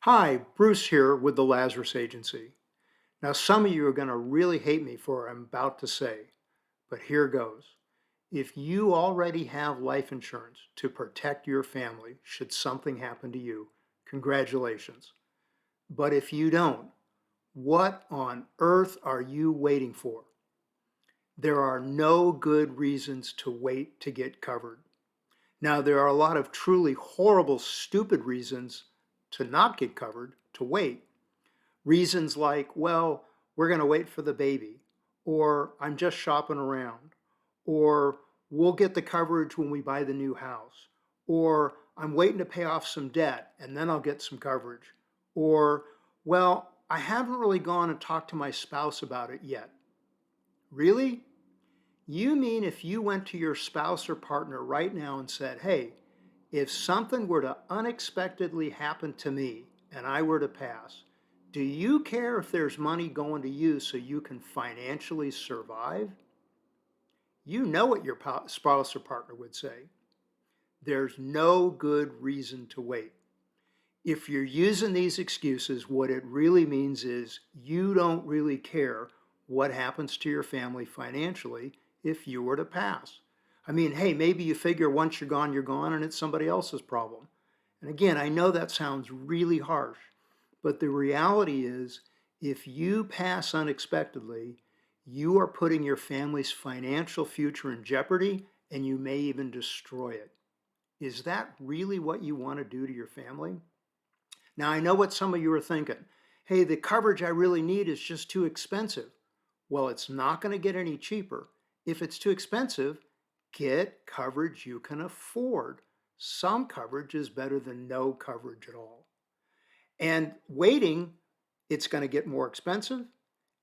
Hi, Bruce here with the Lazarus Agency. Now, some of you are going to really hate me for what I'm about to say, but here goes. If you already have life insurance to protect your family should something happen to you, congratulations. But if you don't, what on earth are you waiting for? There are no good reasons to wait to get covered. Now, there are a lot of truly horrible, stupid reasons to not get covered, to wait. Reasons like, well, we're going to wait for the baby, or I'm just shopping around, or we'll get the coverage when we buy the new house, or I'm waiting to pay off some debt and then I'll get some coverage, or, well, I haven't really gone and talked to my spouse about it yet. Really? You mean if you went to your spouse or partner right now and said, hey, if something were to unexpectedly happen to me and I were to pass, do you care if there's money going to you so you can financially survive? You know what your spouse or partner would say. There's no good reason to wait. If you're using these excuses, what it really means is you don't really care what happens to your family financially if you were to pass. I mean, hey, maybe you figure once you're gone and it's somebody else's problem. And again, I know that sounds really harsh, but the reality is if you pass unexpectedly, you are putting your family's financial future in jeopardy and you may even destroy it. Is that really what you want to do to your family? Now, I know what some of you are thinking. Hey, the coverage I really need is just too expensive. Well, it's not going to get any cheaper. If it's too expensive, get coverage you can afford. Some coverage is better than no coverage at all. And waiting, it's going to get more expensive.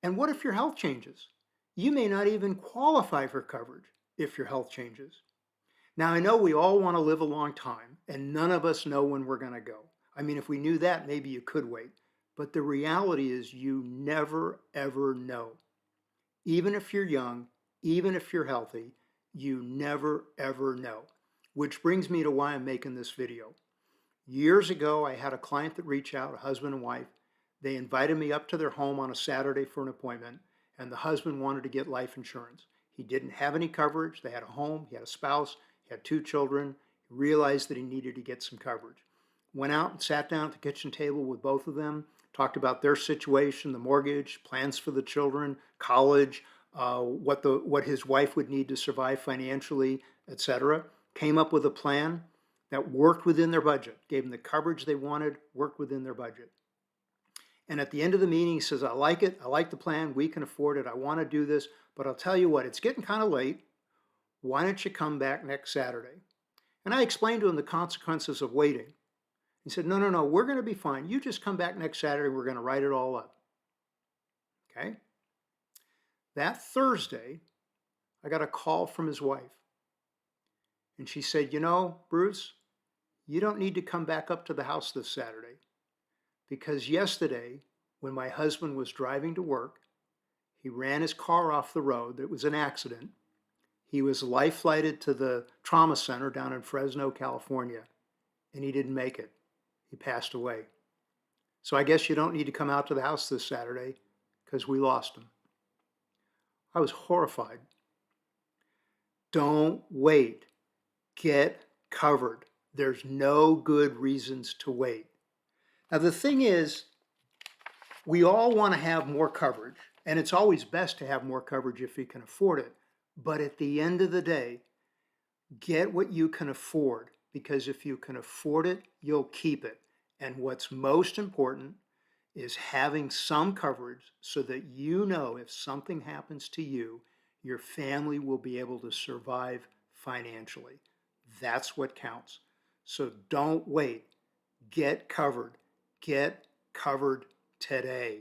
And what if your health changes? You may not even qualify for coverage if your health changes. Now, I know we all want to live a long time, and none of us know when we're going to go. I mean, if we knew that, maybe you could wait. But the reality is you never, ever know. Even if you're young, even if you're healthy, you never, ever know. Which brings me to why I'm making this video. Years ago, I had a client that reached out, a husband and wife. They invited me up to their home on a Saturday for an appointment, and the husband wanted to get life insurance. He didn't have any coverage. They had a home, he had a spouse, he had two children. He realized that he needed to get some coverage. Went out and sat down at the kitchen table with both of them, talked about their situation, the mortgage, plans for the children, college, what his wife would need to survive financially, etc. Came up with a plan that worked within their budget, gave them the coverage they wanted, worked within their budget. And at the end of the meeting, he says, I like it, I like the plan, we can afford it, I want to do this, but I'll tell you what, it's getting kind of late. Why don't you come back next Saturday? And I explained to him the consequences of waiting. He said, no, no, no, we're going to be fine. You just come back next Saturday, we're going to write it all up. Okay? That Thursday, I got a call from his wife. And she said, you know, Bruce, you don't need to come back up to the house this Saturday. Because yesterday, when my husband was driving to work, he ran his car off the road. It was an accident. He was life flighted to the trauma center down in Fresno, California, and he didn't make it. He passed away. So I guess you don't need to come out to the house this Saturday because we lost him. I was horrified. Don't wait. Get covered. There's no good reasons to wait. Now, the thing is, we all want to have more coverage, and it's always best to have more coverage if you can afford it. But at the end of the day, get what you can afford, because if you can afford it, you'll keep it. And what's most important is having some coverage so that you know if something happens to you, your family will be able to survive financially. That's what counts. So don't wait. Get covered. Get covered today.